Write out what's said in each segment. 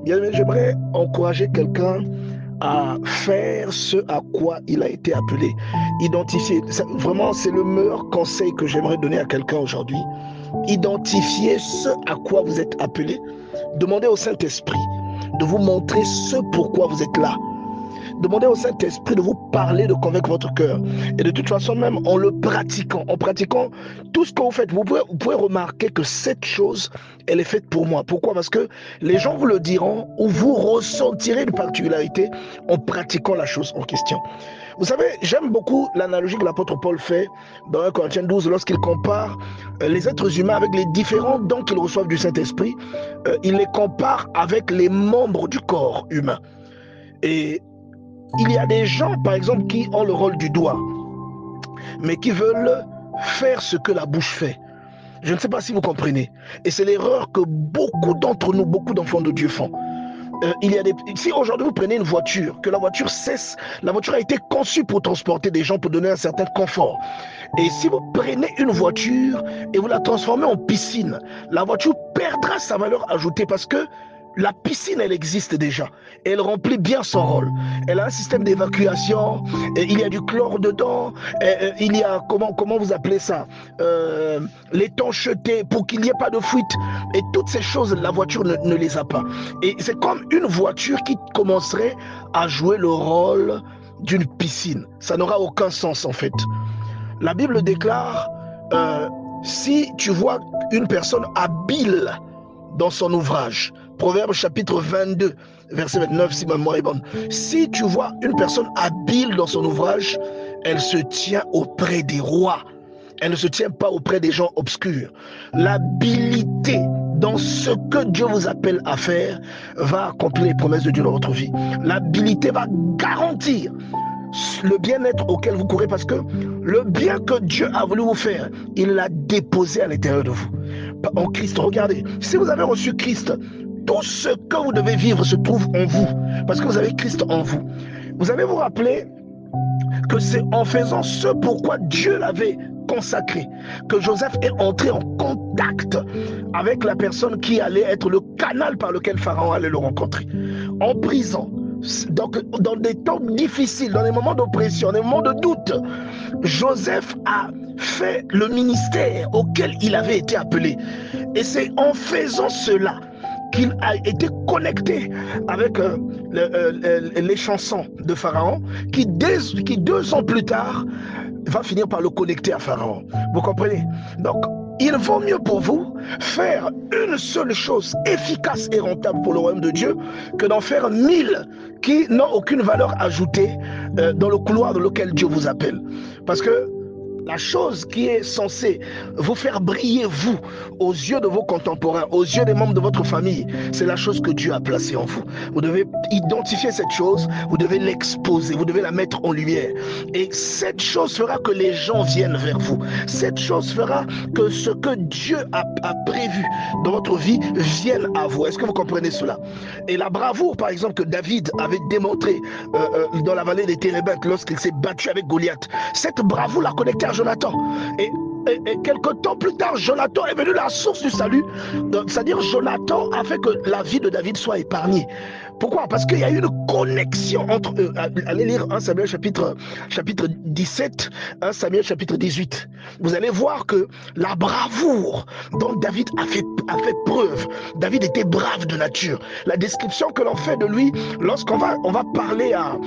Bien aimé, j'aimerais encourager quelqu'un à faire ce à quoi il a été appelé. Identifier. Vraiment, c'est le meilleur conseil que j'aimerais donner à quelqu'un aujourd'hui. Identifiez ce à quoi vous êtes appelé. Demandez au Saint-Esprit de vous montrer ce pourquoi vous êtes là. Demandez au Saint-Esprit de vous parler, de convaincre votre cœur. Et de toute façon, même en le pratiquant, tout ce que vous faites, vous pouvez remarquer que cette chose, elle est faite pour moi. Pourquoi? Parce que les gens vous le diront ou vous ressentirez une particularité en pratiquant la chose en question. Vous savez, j'aime beaucoup l'analogie que l'apôtre Paul fait dans 1 Corinthiens 12 lorsqu'il compare les êtres humains avec les différents dons qu'ils reçoivent du Saint-Esprit. Il les compare avec les membres du corps humain. Et il y a des gens, par exemple, qui ont le rôle du doigt, mais qui veulent faire ce que la bouche fait. Je ne sais pas si vous comprenez. Et c'est l'erreur que beaucoup d'entre nous, beaucoup d'enfants de Dieu font. Si aujourd'hui vous prenez une voiture, que la voiture a été conçue pour transporter des gens, pour donner un certain confort. Et si vous prenez une voiture et vous la transformez en piscine, la voiture perdra sa valeur ajoutée parce que la piscine, elle existe déjà. Elle remplit bien son rôle. Elle a un système d'évacuation. Il y a du chlore dedans. Il y a, comment vous appelez ça, l'étanchéité pour qu'il n'y ait pas de fuite. Et toutes ces choses, la voiture ne les a pas. Et c'est comme une voiture qui commencerait à jouer le rôle d'une piscine. Ça n'aura aucun sens en fait. La Bible déclare, si tu vois une personne habile dans son ouvrage, Proverbe chapitre 22, verset 29, si ma mémoire est bonne. Si tu vois une personne habile dans son ouvrage, elle se tient auprès des rois. Elle ne se tient pas auprès des gens obscurs. L'habilité dans ce que Dieu vous appelle à faire va accomplir les promesses de Dieu dans votre vie. L'habilité va garantir le bien-être auquel vous courez parce que le bien que Dieu a voulu vous faire, il l'a déposé à l'intérieur de vous. En Christ, regardez, si vous avez reçu Christ, tout ce que vous devez vivre se trouve en vous, parce que vous avez Christ en vous. Vous allez vous rappeler que c'est en faisant ce pourquoi Dieu l'avait consacré, que Joseph est entré en contact avec la personne qui allait être le canal par lequel Pharaon allait le rencontrer. En prison, donc dans des temps difficiles, dans des moments d'oppression, des moments de doute, Joseph a fait le ministère auquel il avait été appelé. Et c'est en faisant cela qu'il a été connecté avec les chansons de Pharaon, qui 2 ans plus tard va finir par le connecter à Pharaon. Vous comprenez? Donc, il vaut mieux pour vous faire une seule chose efficace et rentable pour le royaume de Dieu que d'en faire 1000 qui n'ont aucune valeur ajoutée dans le couloir dans lequel Dieu vous appelle. Parce que la chose qui est censée vous faire briller, vous, aux yeux de vos contemporains, aux yeux des membres de votre famille, c'est la chose que Dieu a placée en vous. Vous devez identifier cette chose, vous devez l'exposer, vous devez la mettre en lumière. Et cette chose fera que les gens viennent vers vous. Cette chose fera que ce que Dieu a prévu dans votre vie vienne à vous. Est-ce que vous comprenez cela? Et la bravoure, par exemple, que David avait démontrée dans la vallée des Térébintes lorsqu'il s'est battu avec Goliath, cette bravoure l'a connecté à Jonathan. Et quelque temps plus tard, Jonathan est venu la source du salut. C'est-à-dire, Jonathan a fait que la vie de David soit épargnée. Pourquoi? Parce qu'il y a eu une connexion entre eux. Allez lire 1 Samuel chapitre 17, 1 Samuel chapitre 18. Vous allez voir que la bravoure dont David a fait preuve. David était brave de nature. La description que l'on fait de lui, lorsqu'on va parler à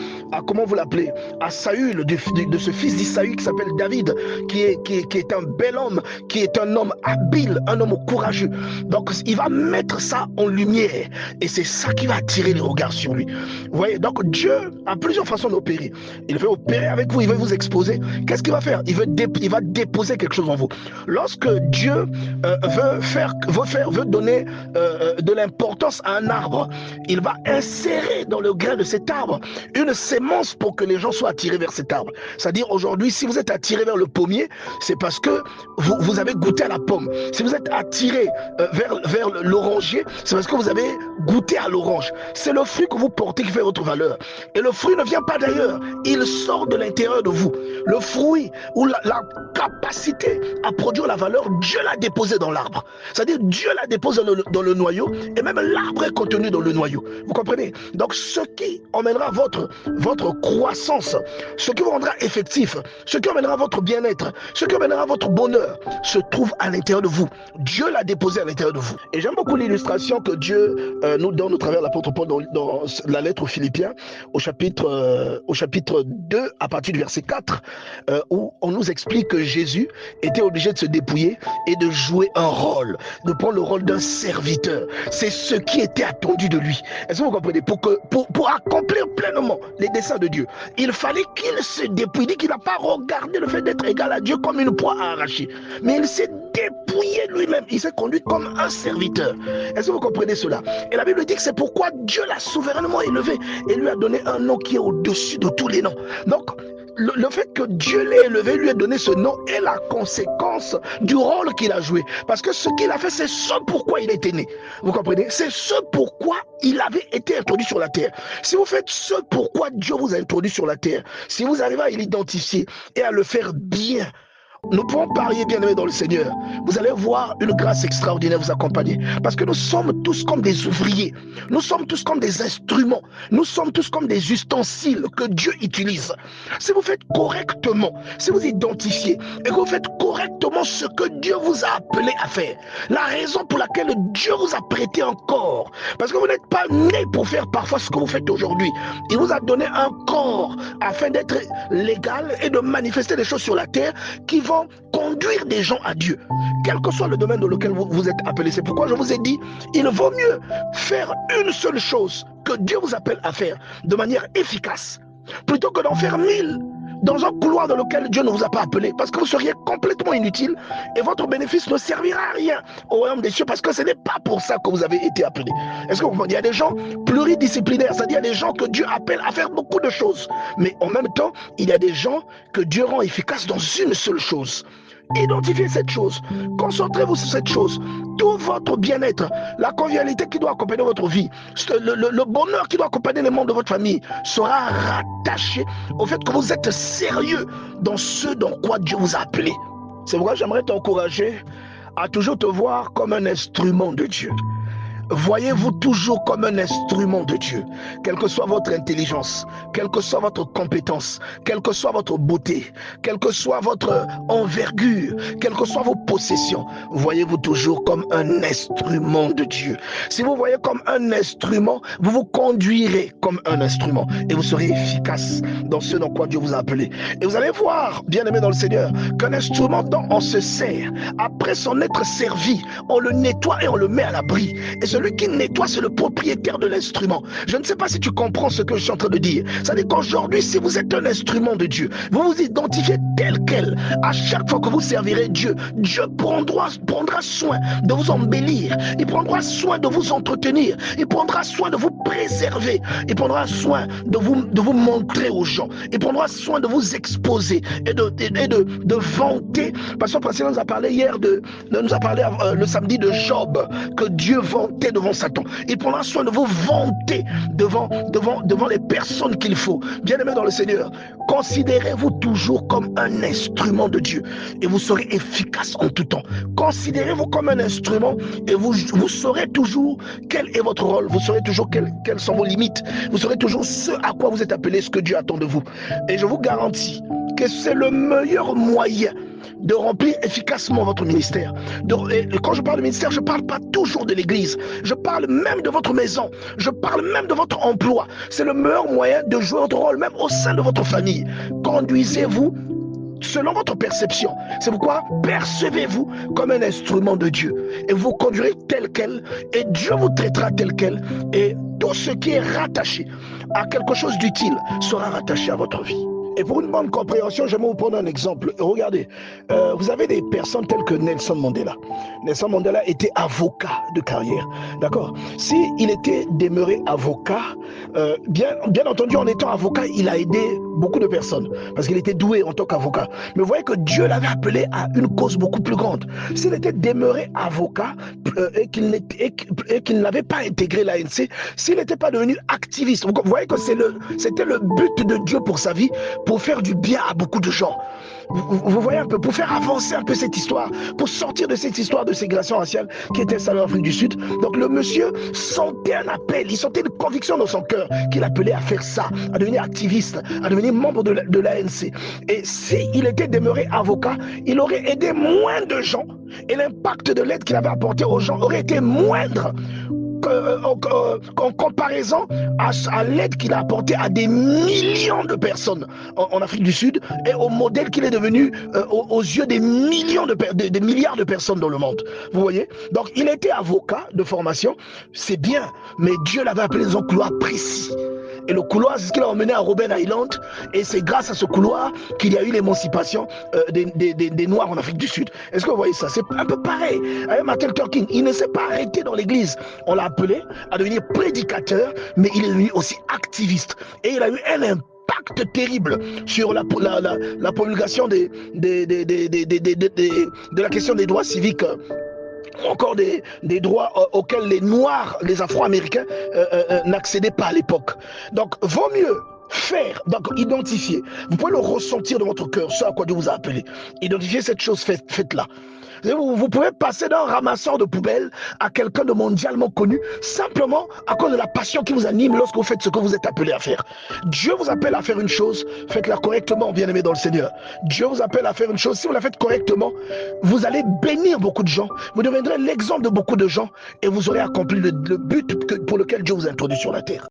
comment vous l'appelez, à Saül, de ce fils d'Isaïe qui s'appelle David, qui est un bel homme, qui est un homme habile, un homme courageux. Donc il va mettre ça en lumière et c'est ça qui va attirer les regards sur lui. Vous voyez, donc Dieu a plusieurs façons d'opérer. Il veut opérer avec vous, il veut vous exposer. Qu'est-ce qu'il va faire? Il va déposer quelque chose en vous. Lorsque Dieu veut donner de l'importance à un arbre, il va insérer dans le grain de cet arbre une sémence pour que les gens soient attirés vers cet arbre. C'est-à-dire aujourd'hui, si vous êtes attiré vers le pommier, c'est parce que que vous avez goûté à la pomme. Si vous êtes attiré vers l'oranger, c'est parce que vous avez goûté à l'orange. C'est le fruit que vous portez qui fait votre valeur. Et le fruit ne vient pas d'ailleurs, il sort de l'intérieur de vous. Le fruit ou la capacité à produire la valeur, Dieu l'a déposé dans l'arbre. C'est-à-dire Dieu l'a déposé dans le noyau, et même l'arbre est contenu dans le noyau. Vous comprenez? Donc ce qui emmènera votre croissance, ce qui vous rendra effectif, ce qui emmènera votre bien-être, ce qui emmènera votre bonheur, se trouve à l'intérieur de vous. Dieu l'a déposé à l'intérieur de vous. Et j'aime beaucoup l'illustration que Dieu nous donne au travers de l'apôtre Paul dans la lettre aux Philippiens, au chapitre 2, à partir du verset 4, où on nous explique que Jésus était obligé de se dépouiller et de jouer un rôle, de prendre le rôle d'un serviteur. C'est ce qui était attendu de lui. Est-ce que vous comprenez? Pour accomplir pleinement les desseins de Dieu, il fallait qu'il se dépouille. Il dit qu'il n'a pas regardé le fait d'être égal à Dieu comme une proie à arracher, mais il s'est dépouillé lui-même. Il s'est conduit comme un serviteur. Est-ce que vous comprenez cela? Et la Bible dit que c'est pourquoi Dieu l'a souverainement élevé et lui a donné un nom qui est au-dessus de tous les noms. Donc, le fait que Dieu l'ait élevé, lui a donné ce nom, est la conséquence du rôle qu'il a joué. Parce que ce qu'il a fait, c'est ce pourquoi il était né. Vous comprenez? C'est ce pourquoi il avait été introduit sur la terre. Si vous faites ce pourquoi Dieu vous a introduit sur la terre, si vous arrivez à l'identifier et à le faire bien, nous pouvons parier, bien-aimés dans le Seigneur. Vous allez voir une grâce extraordinaire vous accompagner. Parce que nous sommes tous comme des ouvriers. Nous sommes tous comme des instruments. Nous sommes tous comme des ustensiles que Dieu utilise. Si vous faites correctement, si vous identifiez et que vous faites correctement ce que Dieu vous a appelé à faire, la raison pour laquelle Dieu vous a prêté un corps, parce que vous n'êtes pas né pour faire parfois ce que vous faites aujourd'hui. Il vous a donné un corps afin d'être légal et de manifester des choses sur la terre qui vont conduire des gens à Dieu, quel que soit le domaine dans lequel vous êtes appelé. C'est pourquoi je vous ai dit, il vaut mieux faire une seule chose que Dieu vous appelle à faire de manière efficace, plutôt que d'en faire 1000 dans un couloir dans lequel Dieu ne vous a pas appelé, parce que vous seriez complètement inutile et votre bénéfice ne servira à rien au royaume des cieux, parce que ce n'est pas pour ça que vous avez été appelé. Est-ce que vous comprenez? Il y a des gens pluridisciplinaires, c'est-à-dire il y a des gens que Dieu appelle à faire beaucoup de choses, mais en même temps, il y a des gens que Dieu rend efficaces dans une seule chose. Identifiez cette chose, concentrez-vous sur cette chose. Tout votre bien-être, la convivialité qui doit accompagner votre vie, le bonheur qui doit accompagner les membres de votre famille sera rattaché au fait que vous êtes sérieux dans ce dans quoi Dieu vous a appelé. C'est pourquoi j'aimerais t'encourager à toujours te voir comme un instrument de Dieu. Voyez-vous toujours comme un instrument de Dieu, quelle que soit votre intelligence, quelle que soit votre compétence, quelle que soit votre beauté, quelle que soit votre envergure, quelles que soient vos possessions. Voyez-vous toujours comme un instrument de Dieu. Si vous voyez comme un instrument, vous vous conduirez comme un instrument et vous serez efficace dans ce dans quoi Dieu vous a appelé. Et vous allez voir, bien-aimés dans le Seigneur, qu'un instrument dont on se sert, après s'en être servi, on le nettoie et on le met à l'abri. Et celui qui nettoie, c'est le propriétaire de l'instrument. Je ne sais pas si tu comprends ce que je suis en train de dire. C'est-à-dire qu'aujourd'hui, si vous êtes un instrument de Dieu, vous vous identifiez tel quel. À chaque fois que vous servirez Dieu, Dieu prendra soin de vous embellir. Il prendra soin de vous entretenir. Il prendra soin de vous préserver. Il prendra soin de vous montrer aux gens. Il prendra soin de vous exposer et de vanter. Parce que le président nous a parlé hier le samedi de Job, que Dieu vantait devant Satan. Il prendra soin de vous vanter devant les personnes qu'il faut. Bien-aimés dans le Seigneur, considérez-vous toujours comme un instrument de Dieu et vous serez efficace en tout temps. Considérez-vous comme un instrument et vous saurez toujours quel est votre rôle, vous saurez toujours quelles sont vos limites, vous saurez toujours ce à quoi vous êtes appelé, ce que Dieu attend de vous. Et je vous garantis que c'est le meilleur moyen de remplir efficacement votre ministère. Et quand je parle de ministère, je ne parle pas toujours de l'église. Je parle même de votre maison. Je parle même de votre emploi. C'est le meilleur moyen de jouer votre rôle, même au sein de votre famille. Conduisez-vous selon votre perception. C'est pourquoi percevez-vous comme un instrument de Dieu. Et vous conduirez tel quel. Et Dieu vous traitera tel quel. Et tout ce qui est rattaché à quelque chose d'utile sera rattaché à votre vie. Et pour une bonne compréhension, j'aimerais vous prendre un exemple. Regardez, vous avez des personnes telles que Nelson Mandela. Nelson Mandela était avocat de carrière, d'accord? S'il était demeuré avocat, Bien entendu, en étant avocat, il a aidé beaucoup de personnes parce qu'il était doué en tant qu'avocat. Mais vous voyez que Dieu l'avait appelé à une cause beaucoup plus grande. S'il était demeuré avocat et qu'il n'avait pas intégré l'ANC, s'il n'était pas devenu activiste, vous voyez que c'était le but de Dieu pour sa vie, pour faire du bien à beaucoup de gens. Vous voyez un peu, pour faire avancer un peu cette histoire, pour sortir de cette histoire de ségrégation raciale qui était installée en Afrique du Sud. Donc le monsieur sentait un appel, il sentait une conviction dans son cœur qu'il appelait à faire ça, à devenir activiste, à devenir membre de l'ANC. Et s'il était demeuré avocat, il aurait aidé moins de gens et l'impact de l'aide qu'il avait apporté aux gens aurait été moindre en comparaison à l'aide qu'il a apportée à des millions de personnes en Afrique du Sud et au modèle qu'il est devenu aux yeux des milliards de personnes dans le monde. Vous voyez? Donc il était avocat de formation, c'est bien, mais Dieu l'avait appelé dans un couloir précis. Et le couloir, c'est ce qu'il a emmené à Robben Island. Et c'est grâce à ce couloir qu'il y a eu l'émancipation des Noirs en Afrique du Sud. Est-ce que vous voyez ça? C'est un peu pareil. Avec Martin Luther King, il ne s'est pas arrêté dans l'église. On l'a appelé à devenir prédicateur, mais il est devenu aussi activiste. Et il a eu un impact terrible sur la promulgation de la question des droits civiques, encore des droits auxquels les Noirs, les Afro-Américains n'accédaient pas à l'époque. Donc, vaut mieux faire, donc identifier. Vous pouvez le ressentir dans votre cœur, ce à quoi Dieu vous a appelé. Identifier cette chose, faites-la. Vous pouvez passer d'un ramasseur de poubelles à quelqu'un de mondialement connu simplement à cause de la passion qui vous anime lorsque vous faites ce que vous êtes appelé à faire. Dieu vous appelle à faire une chose, faites-la correctement, bien-aimé dans le Seigneur. Dieu vous appelle à faire une chose, si vous la faites correctement, vous allez bénir beaucoup de gens, vous deviendrez l'exemple de beaucoup de gens et vous aurez accompli le but pour lequel Dieu vous a introduit sur la terre.